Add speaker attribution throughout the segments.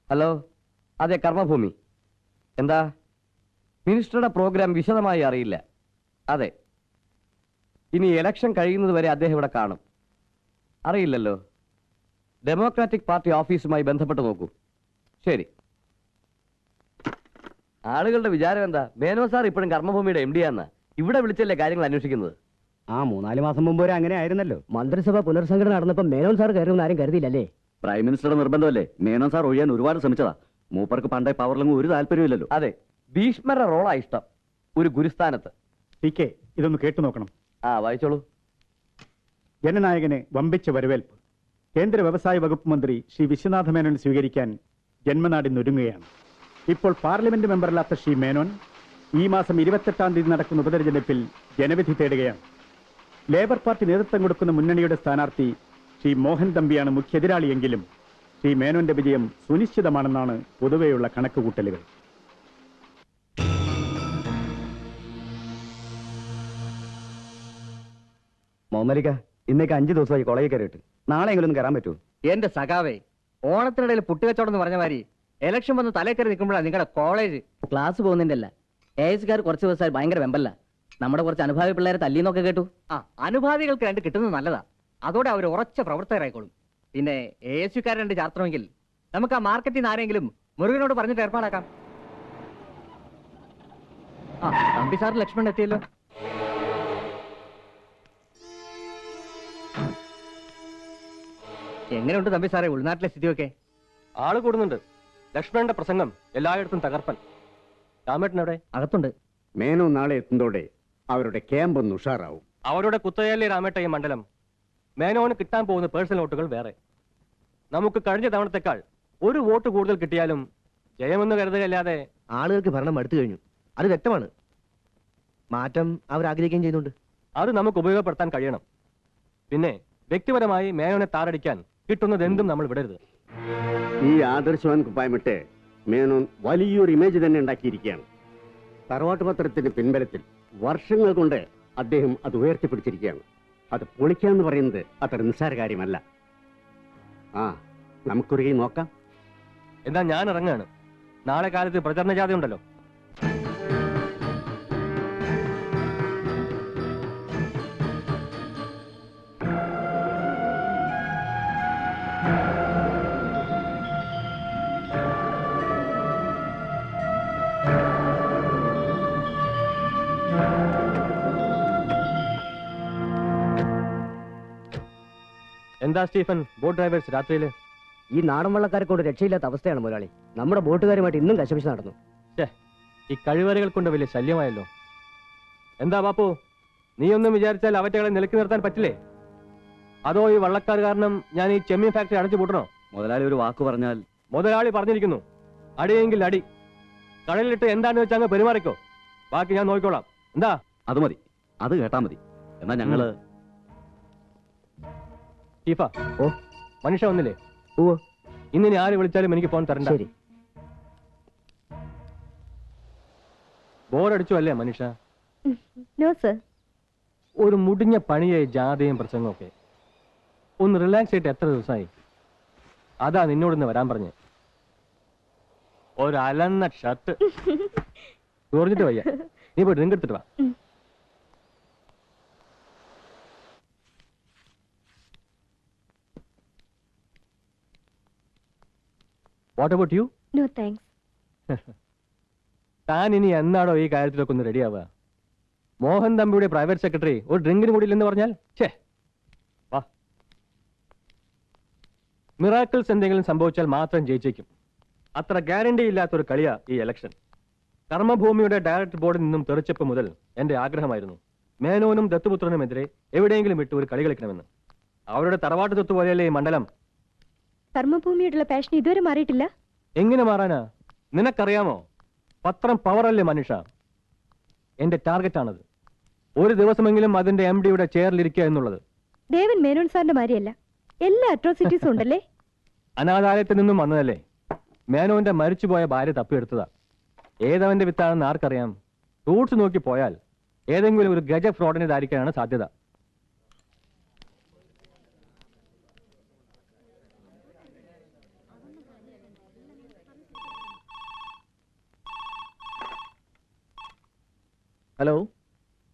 Speaker 1: Hello, അതെ, കർമ്മഭൂമി. എന്താ? മിനിസ്റ്ററുടെ programme വിശദമായി അറിയില്ല. അതെ, ഇനി ഇലക്ഷൻ കഴിയുന്നത് വരെ അദ്ദേഹം ഇവിടെ കാണും. അറിയില്ലല്ലോ. ഡെമോക്രാറ്റിക് പാർട്ടി ഓഫീസുമായി ബന്ധപ്പെട്ട് നോക്കൂ. ശരി. ആളുകളുടെ വിചാരം എന്താ? മേനോ സാർ ഇപ്പോഴും കർമ്മഭൂമിയുടെ MD ആണെന്നാ. ഇവിടെ വിളിച്ചല്ലേ കാര്യങ്ങൾ അന്വേഷിക്കുന്നത്.
Speaker 2: 3-4 മാസം മുമ്പ് വരെ അങ്ങനെ ആയിരുന്നല്ലോ.
Speaker 3: മന്ത്രിസഭ പുനർസംഘടന നടന്നപ്പോൾ മേനോൻ സാർ കയറുമെന്ന് ആരും കരുതിയില്ലല്ലേ?
Speaker 4: പ്രൈം മിനിസ്റ്ററുടെ നിർബന്ധമല്ലേ? മേനോൻ സാർ ഒഴിയാൻ ഒരുപാട് ശ്രമിച്ചതാ. മൂപ്പർക്ക് പണ്ടേ പവറിലൊന്നും ഒരു താല്പര്യമില്ലല്ലോ.
Speaker 1: അതെ, ഭീഷ്മരുടെ റോളാ ഇഷ്ടം, ഒരു ഗുരുസ്ഥാനത്ത്.
Speaker 2: TK, ഇതൊന്ന് കേട്ടു നോക്കണം.
Speaker 1: വായിച്ചോളൂ.
Speaker 2: ജനനായകന് വമ്പിച്ച വരവേൽപ്പ്. കേന്ദ്ര വ്യവസായ വകുപ്പ് മന്ത്രി ശ്രീ വിശ്വനാഥ മേനോൻ സ്വീകരിക്കാൻ ജന്മനാടിനൊരുങ്ങുകയാണ്. ഇപ്പോൾ പാർലമെന്റ് മെമ്പറല്ലാത്ത ശ്രീ മേനോൻ ഈ മാസം 28-ാം തീയതി നടക്കുന്ന ഉപതെരഞ്ഞെടുപ്പിൽ ജനവിധി തേടുകയാണ്. ലേബർ പാർട്ടി നേതൃത്വം കൊടുക്കുന്ന മുന്നണിയുടെ സ്ഥാനാർത്ഥി ശ്രീ മോഹൻ തമ്പിയാണ് മുഖ്യ എതിരാളിയെങ്കിലും ശ്രീ മേനോന്റെ വിജയം സുനിശ്ചിതമാണെന്നാണ് പൊതുവെയുള്ള കണക്കുകൂട്ടലുകൾ.
Speaker 4: മോമലിക്ക, ഇന്നേക്ക് 5 ദിവസമായി കോളേജിൽ കയറിയിട്ട്. നാളെ എങ്കിലും ഒന്ന് കയറാൻ പറ്റുമോ?
Speaker 3: എന്റെ സഖാവേ, ഓണത്തിനിടയിൽ പുട്ടുകച്ചവടം എന്ന് പറഞ്ഞ മാതിരി ഇലക്ഷൻ വന്ന് തലേക്കറി നിൽക്കുമ്പോഴാണ് നിങ്ങളുടെ കോളേജ്. ക്ലാസ് പോകുന്നതിന്റെ അല്ല, ASകാർ കുറച്ച് ദിവസമായി ഭയങ്കര വെമ്പല്ല. നമ്മുടെ കുറച്ച് അനുഭാവി പിള്ളേരെ തല്ലിന്നൊക്കെ കേട്ടു. അനുഭാവികൾക്ക് 2 കിട്ടുന്നത് നല്ലതാ. അതോടെ അവർ ഉറച്ച പ്രവർത്തകരായിക്കോളും. പിന്നെ ASകാർ 2 ചാർത്തണമെങ്കിൽ നമുക്ക് ആ മാർക്കറ്റിൽ നിന്ന് ആരെങ്കിലും മുരുകനോട് പറഞ്ഞിട്ട് ഏർപ്പാടാക്കാം. തമ്പി സാർ ലക്ഷ്മൺ എത്തിയല്ലോ. എങ്ങനെയുണ്ട് തമ്പി സാറേ ഉൾനാട്ടിലെ സ്ഥിതിയൊക്കെ?
Speaker 1: ആള് കൂടുന്നുണ്ട്. ലക്ഷ്മണന്റെ പ്രസംഗം എല്ലായിടത്തും തകർപ്പൻ. രാമേട്ടൻ എവിടെ?
Speaker 3: അകത്തുണ്ട്.
Speaker 2: മേനോൻ നാളെ എത്തുന്നതോടെ അവരുടെ ക്യാമ്പ് ഒന്ന് ഉഷാറാവും.
Speaker 1: അവരുടെ കുത്തയല്ലേ രാമേട്ട ഈ മണ്ഡലം. മേനോന് കിട്ടാൻ പോകുന്ന പേഴ്സണൽ വോട്ടുകൾ വേറെ. നമുക്ക് കഴിഞ്ഞ തവണത്തെക്കാൾ 1 വോട്ട് കൂടുതൽ കിട്ടിയാലും ജയമെന്ന് കരുതുകയല്ലാതെ.
Speaker 3: ആളുകൾക്ക് ഭരണം അടുത്തു കഴിഞ്ഞു, അത് വ്യക്തമാണ്. മാറ്റം അവർ ആഗ്രഹിക്കുകയും ചെയ്യുന്നുണ്ട്.
Speaker 1: അത് നമുക്ക് ഉപയോഗപ്പെടുത്താൻ കഴിയണം. പിന്നെ വ്യക്തിപരമായി മേനോനെ താറടിക്കാൻ കിട്ടുന്നത് എന്തും നമ്മൾ വിടരുത്.
Speaker 2: ഈ ആദർശവാൻ കുപ്പായമിട്ട് മേനോൻ വലിയൊരു ഇമേജ് തന്നെ ഉണ്ടാക്കിയിരിക്കുകയാണ്. തറവാട്ട് പത്രത്തിന്റെ പിൻബലത്തിൽ വർഷങ്ങൾ കൊണ്ട് അദ്ദേഹം അത് ഉയർത്തിപ്പിടിച്ചിരിക്കുകയാണ്. അത് പൊളിക്കാന്ന് പറയുന്നത് അത്ര നിസ്സാര കാര്യമല്ല. നമുക്കൊരു കൈ നോക്കാം.
Speaker 1: എന്താ, ഞാൻ ഇറങ്ങാണ്. നാളെ കാലത്ത് പ്രചരണ ജാഥ ഉണ്ടല്ലോ. എന്താ സ്റ്റീഫൻ, ബോട്ട് ഡ്രൈവേഴ്സ് രാത്രിയില്?
Speaker 3: ഈ നാടൻ വള്ളക്കാരെ കൊണ്ട് രക്ഷയില്ലാത്ത അവസ്ഥയാണ് മുതലാളി. നമ്മുടെ ബോട്ടുകാരുമായിട്ട് ഇന്നും കശപിശ നടന്നു.
Speaker 1: ഈ കഴിവറികൾ കൊണ്ട് വലിയ ശല്യമായല്ലോ. എന്താ ബാപ്പു, നീ ഒന്നും വിചാരിച്ചാൽ അവറ്റകളെ നിലക്കി നിർത്താൻ പറ്റില്ലേ? അതോ ഈ വള്ളക്കാർ കാരണം ഞാൻ ഈ ചെമ്മീൻ ഫാക്ടറി അടച്ചു പൂട്ടണോ?
Speaker 4: മുതലാളി ഒരു വാക്ക് പറഞ്ഞാൽ.
Speaker 1: മുതലാളി പറഞ്ഞിരിക്കുന്നു, അടിയെങ്കിൽ അടി. കടലിലിട്ട് എന്താന്ന് വെച്ചാൽ അങ്ങ് പെരുമാറിക്കോ, ബാക്കി ഞാൻ നോക്കിക്കോളാം. എന്താ?
Speaker 4: അത് മതി, അത് കേട്ടാ മതി. എന്നാ ഞങ്ങള്.
Speaker 1: സ്റ്റീഫ, മനുഷ്യ വന്നില്ലേ? ഇന്നിനി ആര് വിളിച്ചാലും എനിക്ക് ഫോൺ തരണ്ട. ബോറടിച്ചു അല്ലേ മനുഷ്യ?
Speaker 5: No sir.
Speaker 1: ഒരു മുടിഞ്ഞ പണിയായി ജാഥയും പ്രസംഗമൊക്കെ. ഒന്ന് റിലാക്സ് ആയിട്ട് എത്ര ദിവസമായി? അതാ നിന്നോടൊന്ന് വരാൻ പറഞ്ഞ്. ഒരു അലന്ന ഷർട്ട് ചോർന്നിട്ട് വയ്യ. നീ പോയി ഡ്രിങ്ക് എടുത്തിട്ട് വാ. What about you?
Speaker 5: No thanks.
Speaker 1: താൻ ഇനി എന്നാടോ ഈ കാര്യത്തിലൊക്കെ ഒന്ന് റെഡിയാവുക? മോഹൻ തമ്പിയുടെ പ്രൈവറ്റ് സെക്രട്ടറി ഒരു ഡ്രിങ്കിന് കൂടി ഇല്ലെന്ന് പറഞ്ഞാൽ വാ. മിറാക്കിൾസ് എന്തെങ്കിലും സംഭവിച്ചാൽ മാത്രം ജയിച്ചേക്കും. അത്ര ഗ്യാരണ്ടി ഇല്ലാത്തൊരു കളിയാ ഈ ഇലക്ഷൻ. കർമ്മഭൂമിയുടെ ഡയറക്ടർ ബോർഡിൽ നിന്നും തെറിച്ചപ്പ് മുതൽ എന്റെ ആഗ്രഹമായിരുന്നു മേനോനും ദത്തുപുത്രനുമെതിരെ എവിടെയെങ്കിലും വിട്ട് ഒരു കളി കളിക്കണമെന്ന്. അവരുടെ തറവാട്ട് തൊത്ത് പോലെയല്ലേ ഈ മണ്ഡലം.
Speaker 5: കർമ്മഭൂമിയോടുള്ള പാഷൻ ഇതുവരെ മാറിയിട്ടില്ല.
Speaker 1: എങ്ങനെ മാറാനാ? നിനക്കറിയാമോ, പത്രം പവറല്ലേ മനുഷ്യ. എന്റെ ടാർഗറ്റാണത്. ഒരു ദിവസമെങ്കിലും അതിന്റെ MDയുടെ ചെയറിലിരിക്കുക എന്നുള്ളത്.
Speaker 5: ദേവൻ മേനോൻ സാറിന്റെ മാരിയല്ല, എല്ലാ അട്രോസിറ്റീസും ഉണ്ടല്ലേ.
Speaker 1: അനാഥാലയത്തിൽ നിന്നും വന്നതല്ലേ. മേനോന്റെ മരിച്ചുപോയ ഭാര്യ തപ്പിയെടുത്തതാ. ഏതവന്റെ വിത്താണെന്ന് ആർക്കറിയാം? റൂട്ട്സ് നോക്കി പോയാൽ ഏതെങ്കിലും ഒരു ഗജ ഫ്രോഡിനേതായിരിക്കാനാണ് സാധ്യത.
Speaker 3: ഹലോ,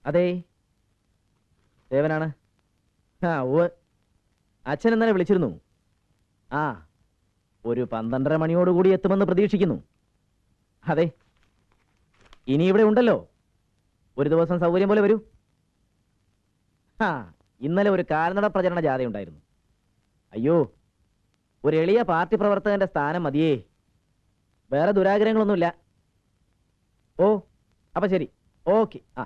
Speaker 3: അതെ, ദേവനാണ്. ആ ഓ, അച്ഛൻ ഇന്നലെ വിളിച്ചിരുന്നു. ആ, ഒരു 12:30 മണിയോടുകൂടി എത്തുമെന്ന് പ്രതീക്ഷിക്കുന്നു. അതെ, ഇനി ഇവിടെ ഉണ്ടല്ലോ. ഒരു ദിവസം സൗകര്യം പോലെ വരൂ. ആ, ഇന്നലെ ഒരു കാൽനട പ്രചരണ ജാഥയുണ്ടായിരുന്നു. അയ്യോ, ഒരു എളിയ പാർട്ടി പ്രവർത്തകന്റെ സ്ഥാനം മതിയേ, വേറെ ദുരാഗ്രഹങ്ങളൊന്നുമില്ല. ഓ, അപ്പൊ ശരി, ഓക്കെ. ആ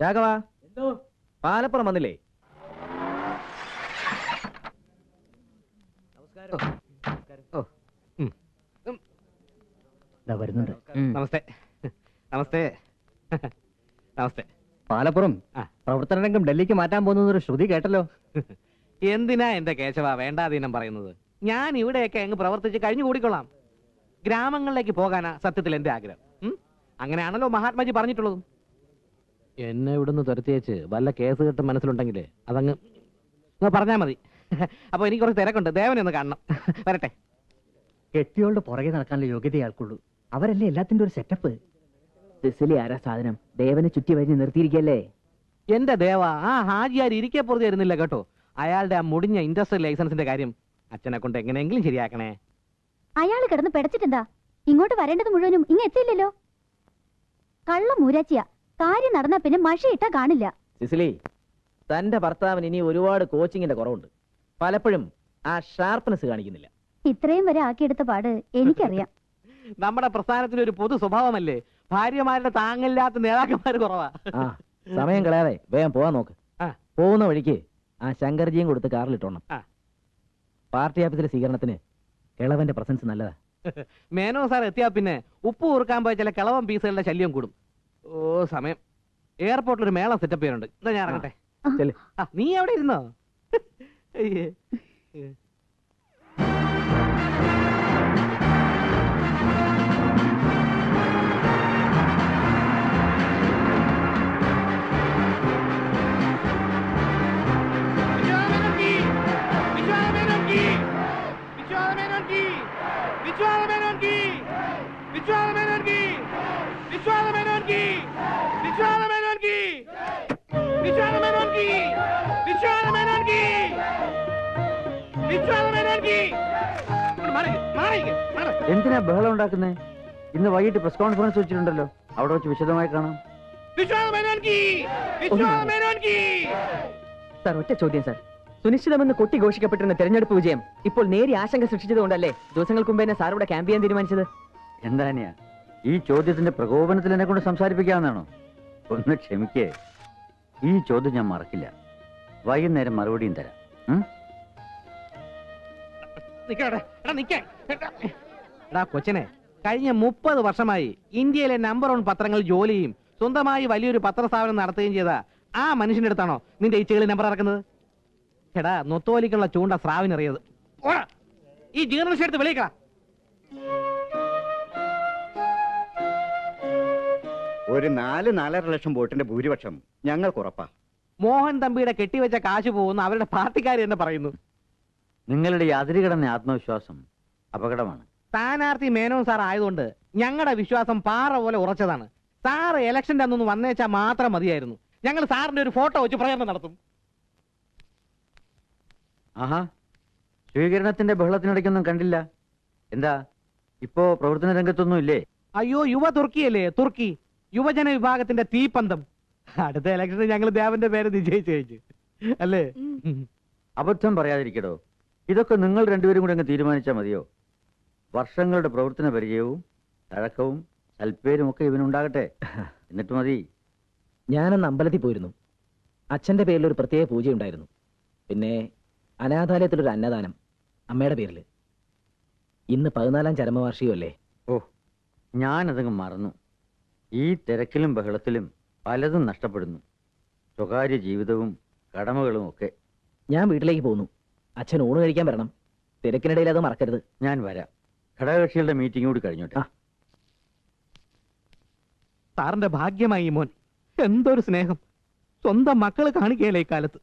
Speaker 3: രാഘവ, എന്തോ പാലപ്പുറം വന്നില്ലേ?
Speaker 2: വരുന്നുണ്ട്.
Speaker 6: നമസ്തേ നമസ്തേ നമസ്തേ.
Speaker 3: പാലപ്പുറം പ്രവർത്തന രംഗം ഡൽഹിക്ക് മാറ്റാൻ പോകുന്ന ഒരു ശ്രുതി കേട്ടല്ലോ.
Speaker 6: എന്തിനാ എന്റെ കേശവ വേണ്ടാതീനം പറയുന്നത്? ഞാൻ ഇവിടെയൊക്കെ അങ്ങ് പ്രവർത്തിച്ച് കഴിഞ്ഞു കൂടിക്കൊള്ളാം. ഗ്രാമങ്ങളിലേക്ക് പോകാനാ സത്യത്തിൽ എന്റെ ആഗ്രഹം. അങ്ങനെയാണല്ലോ മഹാത്മാജി പറഞ്ഞിട്ടുള്ളതും. എന്നെ ഇവിടുന്ന് തുരത്തിയേച്ച് വല്ല കേസ് കെട്ടും മനസ്സിലുണ്ടെങ്കിലേ അതങ്ങ് പറഞ്ഞാൽ മതി. അപ്പൊ എനിക്ക് കുറച്ച് തിരക്കുണ്ട്, ദേവനെ ഒന്ന് കാണണം. വരട്ടെ.
Speaker 3: കെട്ടിയോളുടെ പുറകെ നടക്കാനുള്ള യോഗ്യത ആൾക്കുള്ളൂ. അവരല്ലേ എല്ലാത്തിന്റെ ഒരു സെറ്റപ്പ്. സിസിലി ആരാ സാധനം? ദേവനെ ചുറ്റി വരി നിർത്തിയിരിക്കല്ലേ.
Speaker 6: എന്റെ ദേവ, ആ ഹാജിയാർ ഇരിക്കെ പുറത്ത് തരുന്നില്ല കേട്ടോ. അയാളുടെ ആ മുടിഞ്ഞ ഇൻഡസ്ട്രിയൽ ലൈസൻസിന്റെ കാര്യം അച്ഛനെ കൊണ്ട് എങ്ങനെയെങ്കിലും ശരിയാക്കണേ.
Speaker 5: അയാൾ കിടന്ന് പെടച്ചിട്ടെന്താ? ഇങ്ങോട്ട് വരേണ്ടത് മുഴുവനും ഇങ്ങ് എത്തിയില്ലല്ലോ. കള്ള മൂരാച്ചിയാ. കാര്യം നടന്നാ പിന്നെ മഷിയിട്ടാ കാണില്ല.
Speaker 3: സിസിലി, തന്റെ ഭർത്താവിന് ഇനി ഒരുപാട് കോച്ചിങ്ങിന്റെ കുറവുണ്ട്. പലപ്പോഴും ആ ഷാർപ്പ്നെസ് കാണിക്കുന്നില്ല.
Speaker 5: ഇത്രയും വരെ ആക്കിയെടുത്ത പാട് എനിക്കറിയാം.
Speaker 6: നമ്മുടെ പ്രസ്ഥാനത്തിന് ഒരു പൊതു സ്വഭാവമല്ലേ, ഭാര്യമാരുടെ താങ്ങില്ലാത്ത നേതാക്കന്മാര് കുറവാ.
Speaker 3: ആ, സമയം കളയാതെ വേഗം പോവാൻ നോക്ക്. പോകുന്ന വഴിക്ക് ആ ശങ്കർജിയും കൊടുത്ത് കാറിലിട്ടോണം. പാർട്ടി ഓഫീസിലെ സ്വീകരണത്തിന് കിളവന്റെ പ്രസൻസ് നല്ലതാ.
Speaker 6: മേനോ സാർ എത്തിയാ പിന്നെ ഉപ്പ് കൂർക്കാൻ പോയ ചില കിളവൻ പീസുകളുടെ ശല്യം കൂടും. ഓ സമയം. എയർപോർട്ടിൽ ഒരു മേളം സെറ്റപ്പ് ചെയ്യാനുണ്ട്. എന്താ ഞാൻ ഇറങ്ങട്ടെ. നീ എവിടെ ഇരുന്നോ?
Speaker 4: എന്തിനാ ബഹളം ഉണ്ടാക്കുന്നേ? ഇന്ന് വൈകിട്ട് പ്രസ് കോൺഫറൻസ് വെച്ചിട്ടുണ്ടല്ലോ, അവിടെ വെച്ച് വിശദമായി കാണാം.
Speaker 3: സാർ, ഒറ്റ ചോദ്യം സാർ. സുനിശ്ചിതമെന്ന് കൊട്ടി ഘോഷിക്കപ്പെട്ടിരുന്ന തെരഞ്ഞെടുപ്പ് വിജയം ഇപ്പോൾ നേരിയ ആശങ്ക സൃഷ്ടിച്ചതുകൊണ്ടല്ലേ ദിവസങ്ങൾക്ക് മുമ്പ് തന്നെ സാർ ഇവിടെ ക്യാമ്പ് ചെയ്യാൻ തീരുമാനിച്ചത്?
Speaker 4: എന്താ ഈ ചോദ്യത്തിന്റെ പ്രകോപനത്തിൽ എന്നെ കൊണ്ട് സംസാരിപ്പിക്കാവുന്നതാണോ? ഒന്ന് ക്ഷമിക്കേ, ഈ ചോദ്യം ഞാൻ മറക്കില്ല. വൈകുന്നേരം മറുപടിയും തരാം.
Speaker 6: കൊച്ചനെ, കഴിഞ്ഞ 30 വർഷമായി ഇന്ത്യയിലെ നമ്പർ 1 പത്രങ്ങൾ ജോലി ചെയ്യും, സ്വന്തമായി വലിയൊരു പത്രസ്ഥാപനം നടത്തുകയും ചെയ്ത ആ മനുഷ്യന്റെ അടുത്താണോ നിന്റെ ഈ ചെളി നമ്പർ ഇറക്കുന്നത്? എടാ, നൊത്തോലിക്കുള്ള ചൂണ്ട സ്രാവിനറിയത്. ഈ ജേർണലിസ്റ്റ് എടുത്ത് വിളിക്ക.
Speaker 7: ഒരു 4-4.5 ലക്ഷം വോട്ടിന്റെ ഭൂരിപക്ഷം ഞങ്ങൾക്ക് ഉറപ്പാ.
Speaker 6: മോഹൻ തമ്പിയുടെ കെട്ടിവെച്ച കാശ് പോകുന്ന അവരുടെ പാർട്ടിക്കാർ എന്ന് പറയുന്നു.
Speaker 4: നിങ്ങളുടെ ഈ അതിരുകിടന്ന ആത്മവിശ്വാസം അപകടമാണ്.
Speaker 6: സ്ഥാനാർത്ഥി മേനോൻ സാർ ആയതുകൊണ്ട് ഞങ്ങളുടെ വിശ്വാസം പാറ പോലെ ഉറച്ചതാണ്. സാറ് ഇലക്ഷന്റെ അന്നൊന്ന് വന്നേച്ചാൽ മാത്രം മതിയായിരുന്നു. ഞങ്ങൾ സാറിന്റെ ഒരു ഫോട്ടോ വെച്ച് പ്രചരണം നടത്തും.
Speaker 4: ആഹാ, സ്വീകരണത്തിന്റെ ബഹളത്തിനിടയ്ക്കൊന്നും കണ്ടില്ല. എന്താ ഇപ്പോ പ്രവർത്തന രംഗത്തൊന്നും ഇല്ലേ?
Speaker 6: അയ്യോ, യുവ തുർക്കിയല്ലേ, തുർക്കി യുവജന വിഭാഗത്തിന്റെ തീപ്പന്തം. അടുത്ത ഇലക്ഷന് ഞങ്ങൾ ദേവന്റെ പേര് നിശ്ചയിച്ചു കഴിച്ചു അല്ലേ?
Speaker 4: അബദ്ധം പറയാതിരിക്കടോ. ഇതൊക്കെ നിങ്ങൾ രണ്ടുപേരും കൂടെ അങ്ങ് തീരുമാനിച്ചാൽ മതിയോ? വർഷങ്ങളുടെ പ്രവർത്തന പരിചയവും തഴക്കവും സൽപ്പേരും ഒക്കെ ഇവനുണ്ടാകട്ടെ, എന്നിട്ട് മതി.
Speaker 3: ഞാനന്ന് അമ്പലത്തിൽ പോയിരുന്നു. അച്ഛന്റെ പേരിൽ ഒരു പ്രത്യേക പൂജയുണ്ടായിരുന്നു. പിന്നെ അനാഥാലയത്തിലൊരു അന്നദാനം അമ്മയുടെ പേരിൽ. ഇന്ന് 14ാം ചരമവാർഷികമല്ലേ?
Speaker 4: ഓ, ഞാനതങ്ങ് മറന്നു. ഈ തിരക്കിലും ബഹളത്തിലും പലതും നഷ്ടപ്പെടുന്നു. സ്വകാര്യ ജീവിതവും കടമകളും ഒക്കെ.
Speaker 3: ഞാൻ വീട്ടിലേക്ക് പോകുന്നു. അച്ഛൻ ഊണ് കഴിക്കാൻ വരണം. തിരക്കിനിടയിൽ അത് മറക്കരുത്.
Speaker 4: ഞാൻ വരാം. ഘടകകക്ഷികളുടെ മീറ്റിംഗ് കൂടി കഴിഞ്ഞോട്ടെ.
Speaker 6: സാറിന്റെ ഭാഗ്യമായി മോൻ. എന്തൊരു സ്നേഹം സ്വന്തം മക്കള് കാണിക്കയില്ല ഇക്കാലത്ത്.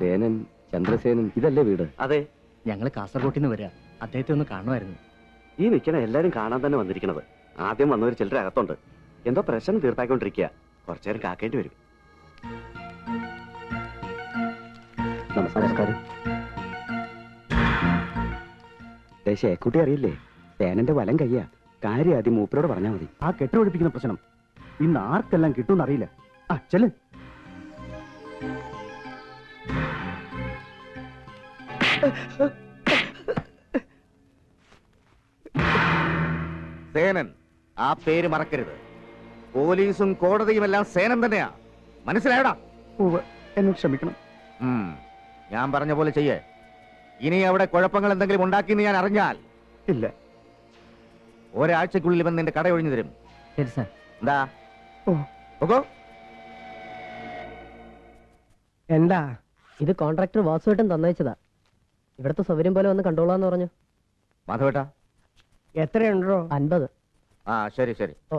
Speaker 1: സേനൻ, ചന്ദ്രസേനൻ, ഇതല്ലേ വീട്?
Speaker 3: അതെ, ഞങ്ങൾ കാസർഗോട്ടിൽ നിന്ന് വരിക. അദ്ദേഹത്തെ ഒന്ന് കാണുമായിരുന്നു.
Speaker 8: ഈ നിൽക്കണ എല്ലാരും കാണാൻ തന്നെ വന്നിരിക്കണത്. ആദ്യം വന്നവർ ചിലർ അകത്തുണ്ട്. എന്തോ പ്രശ്നം തീർത്താക്കൊണ്ടിരിക്കുക. കുറച്ചേരം കാക്കേണ്ടി വരും.
Speaker 1: നമസ്കാരം.
Speaker 8: ദേശേക്കുട്ടി അറിയില്ലേ? സേനന്റെ വലം കയ്യാ. കാര്യം ആദ്യം മൂപ്പരോട് പറഞ്ഞാൽ മതി.
Speaker 2: ആ കെട്ടൊഴിപ്പിക്കുന്ന പ്രശ്നം ഇന്ന് ആർക്കെല്ലാം കിട്ടുമെന്ന് അറിയില്ല. ആ ചെല്.
Speaker 7: സേനൻ, ആ പേര് മറക്കരുത്. പോലീസും കോടതിയും എല്ലാം സേനൻ തന്നെയാ. മനസ്സിലായടാ?
Speaker 2: എന്നോട് ക്ഷമിക്കണം.
Speaker 7: ഞാൻ പറഞ്ഞ പോലെ ചെയ്യേ. ഇനി അവിടെ കുഴപ്പങ്ങൾ എന്തെങ്കിലും ഉണ്ടാക്കിയെന്ന് ഞാൻ അറിഞ്ഞാൽ
Speaker 2: ഇല്ല,
Speaker 7: ഒരാഴ്ചക്കുള്ളിൽ ഇവൻ നിന്റെ കട ഒഴിഞ്ഞു തരും.
Speaker 3: ശരി സാർ.
Speaker 7: എന്താ?
Speaker 2: ഓ.
Speaker 7: ഓക്കോ?
Speaker 3: എന്താ ഇത്? കോൺട്രാക്ടർ വാസുവേട്ടൻ തന്നയച്ചതാ. ഇവിടുത്തെ സൗകര്യം പോലെ വന്ന് കണ്ടോളാന്ന് പറഞ്ഞു.
Speaker 7: മാധവേട്ടാ,
Speaker 3: എത്രയുണ്ടോ? 50.
Speaker 7: ആ ശരി ശരി.
Speaker 3: ഓ.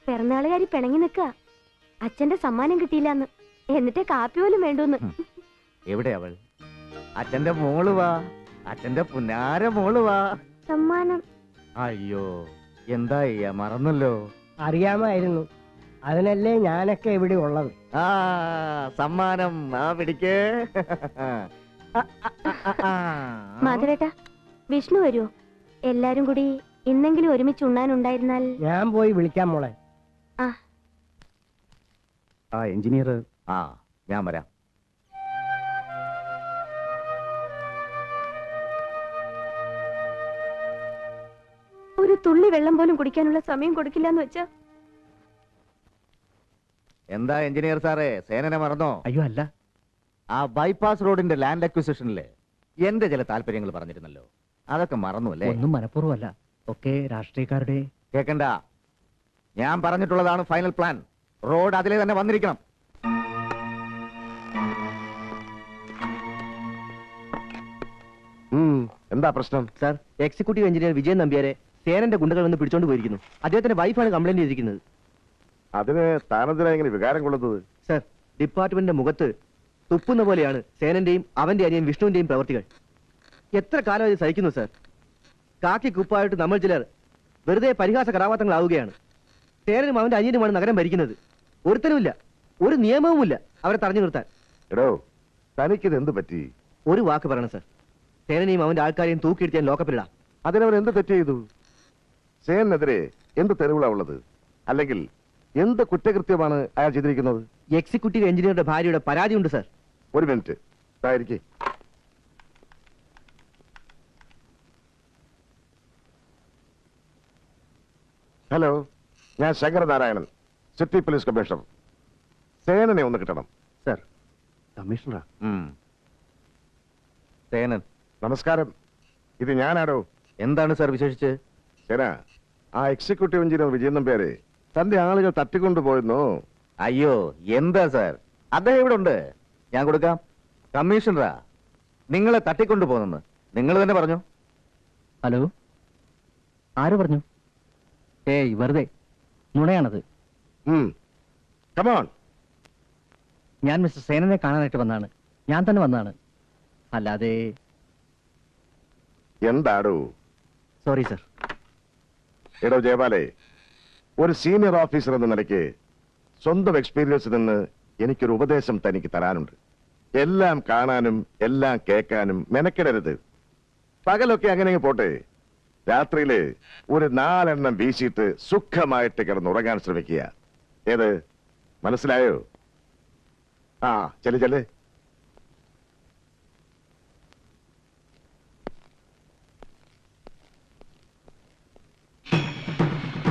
Speaker 5: പിറന്നാളുകാരി പിണങ്ങി നിക്ക. അച്ഛന്റെ സമ്മാനം കിട്ടിയില്ലാന്ന്, എന്നിട്ട് കാപ്പി പോലും വേണ്ടൂന്ന്.
Speaker 7: എവിടെ അവൾ? അച്ഛന്റെ മോള് വാ, അച്ഛന്റെ പുന്നാര മോള് വാ.
Speaker 5: സമ്മാനം
Speaker 7: അയ്യോ, എന്താ ചെയ്യാ, മറന്നല്ലോ.
Speaker 3: അറിയാമായിരുന്നു, അതിനല്ലേ ഞാനൊക്കെ ഇവിടെ ഉള്ളത്.
Speaker 7: ആ സമ്മാനം ആ പിടിക്കേ.
Speaker 5: മാധവേട്ട, വിഷ്ണു വരുമോ? എല്ലാരും കൂടി ഇന്നെങ്കിലും ഒരുമിച്ച് ഉണ്ണാനുണ്ടായിരുന്നാൽ.
Speaker 3: ഞാൻ പോയി വിളിക്കാം മോളെ.
Speaker 2: ആ എഞ്ചിനീയർ.
Speaker 7: ആ ഞാൻ വരാം.
Speaker 5: ഒരു തുള്ളി വെള്ളം പോലും കുടിക്കാനുള്ള സമയം കൊടുക്കില്ല എന്ന് വെച്ചാ.
Speaker 7: എന്താ എഞ്ചിനീയർ സാറേ, സേനനെ മറന്നോ?
Speaker 3: അയ്യോ അല്ല,
Speaker 7: ആ ബൈപ്പാസ് റോഡിന്റെ ലാൻഡ് അക്വിസിഷനിലെ എന്റെ ചില താല്പര്യങ്ങൾ പറഞ്ഞിരുന്നല്ലോ, അതൊക്കെ മറന്നു അല്ലേ?
Speaker 3: ഒന്നും മനഃപൂർവ്വമല്ല, ഒക്കെ രാഷ്ട്രീയക്കാരുടെ.
Speaker 7: കേക്കണ്ട, ഞാൻ പറഞ്ഞിട്ടുള്ളതാണ് ഫൈനൽ പ്ലാൻ. റോഡ് അതിലെ തന്നെ വന്നിരിക്കണം.
Speaker 8: എന്താ പ്രശ്നം?
Speaker 3: സാർ, എക്സിക്യൂട്ടീവ് എഞ്ചിനീയർ വിജയൻ നമ്പ്യാരെ സേനന്റെ ഗുണ്ടകൾ വന്ന് പിടിച്ചോണ്ട് പോയിരിക്കുന്നു. അദ്ദേഹത്തിന്റെ വൈഫാണ് കംപ്ലൈന്റ് ചെയ്തിരിക്കുന്നത്.
Speaker 8: അതിന് താനെന്തിനാ ഇങ്ങനെ വികാരം കൊള്ളുന്നത്?
Speaker 3: സർ, ഡിപ്പാർട്ട്മെന്റിന്റെ മുഖത്ത് തുപ്പുന്ന പോലെയാണ് സേനന്റെയും അവന്റെ അനിയൻ വിഷ്ണുവിന്റെയും പ്രവർത്തികൾ. എത്ര കാലം ഇത് സഹിക്കുന്നു സർ? കാക്കി കുപ്പായിട്ട് നമ്മൾ ചിലർ വെറുതെ പരിഹാസ കഥാപാത്രങ്ങളാവുകയാണ്. സേനനും അവന്റെ അനിയനുമാണ് നഗരം ഭരിക്കുന്നത്. ഒരുത്തനുമില്ല, ഒരു നിയമവുമില്ല അവരെ തടഞ്ഞു നിർത്താൻ.
Speaker 8: എടോ, തനിക്കിത് എന്ത് പറ്റി?
Speaker 3: ഒരു വാക്ക് പറയണം സർ, സേനനെയും അവന്റെ ആൾക്കാരെയും തൂക്കിയെടുത്ത് ഞാൻ ലോക്കപ്പിലിടാം.
Speaker 8: അതിനവൻ എന്ത് തെറ്റ് ചെയ്തു? സേനെതിരെ എന്ത് തെളിവുകളാ ഉള്ളത്? അല്ലെങ്കിൽ എന്ത് കുറ്റകൃത്യമാണ് അയാൾ ചെയ്തിരിക്കുന്നത്?
Speaker 3: എക്സിക്യൂട്ടീവ് എഞ്ചിനീയറുടെ ഭാര്യയുടെ പരാതിയുണ്ട് സർ.
Speaker 8: ഒരു മിനിറ്റ് ഇതായിരിക്കെ. ഹലോ, ഞാൻ ശങ്കരനാരായണൻ, സിറ്റി പോലീസ് കമ്മീഷണർ. സേനനെ ഒന്ന് കിട്ടണം.
Speaker 7: സർ.
Speaker 8: കമ്മീഷണറാ?
Speaker 7: സേനൻ.
Speaker 8: നമസ്കാരം, ഇത് ഞാനാടോ.
Speaker 7: എന്താണ് സർ വിശേഷിച്ച്?
Speaker 8: സേന, ആ എക്സിക്യൂട്ടീവ് എഞ്ചിനീയർ വിജയൻ നമ്പ്യാരെ തന്റെ ആളുകൾ തട്ടിക്കൊണ്ടുപോയെന്നോ?
Speaker 7: അയ്യോ, എന്താ സർ, അദ്ദേഹം ഇവിടെ ഉണ്ട്, ഞാൻ കൊടുക്കാം. കമ്മീഷണറാ, നിങ്ങളെ തട്ടിക്കൊണ്ടു പോകുന്നെന്ന് നിങ്ങൾ തന്നെ പറഞ്ഞു.
Speaker 3: ഹലോ, ആര് പറഞ്ഞു? ഏയ് വെറുതെ നുണയാണത്.
Speaker 8: കമോൺ.
Speaker 3: ഞാൻ മിസ്റ്റർ സേനനെ കാണാനായിട്ട് വന്നാണ്, ഞാൻ തന്നെ വന്നാണ്, അല്ലാതെ.
Speaker 8: എന്താടോ?
Speaker 3: Sorry sir.
Speaker 8: എടോ ജയപാലേ, ഒരു സീനിയർ ഓഫീസർ എന്ന നിലയ്ക്ക് സ്വന്തം എക്സ്പീരിയൻസിൽ നിന്ന് എനിക്കൊരു ഉപദേശം തനിക്ക് തരാനുണ്ട്. എല്ലാം കാണാനും എല്ലാം കേൾക്കാനും മെനക്കെടരുത്. പകലൊക്കെ അങ്ങനെ പോട്ടെ, രാത്രിയില് ഒരു 4 എണ്ണം വീശിയിട്ട് സുഖമായിട്ട് കിടന്നുറങ്ങാൻ ശ്രമിക്കുക. ഏത് മനസ്സിലായോ? ആ ചെല്ല് ചെല്ല്.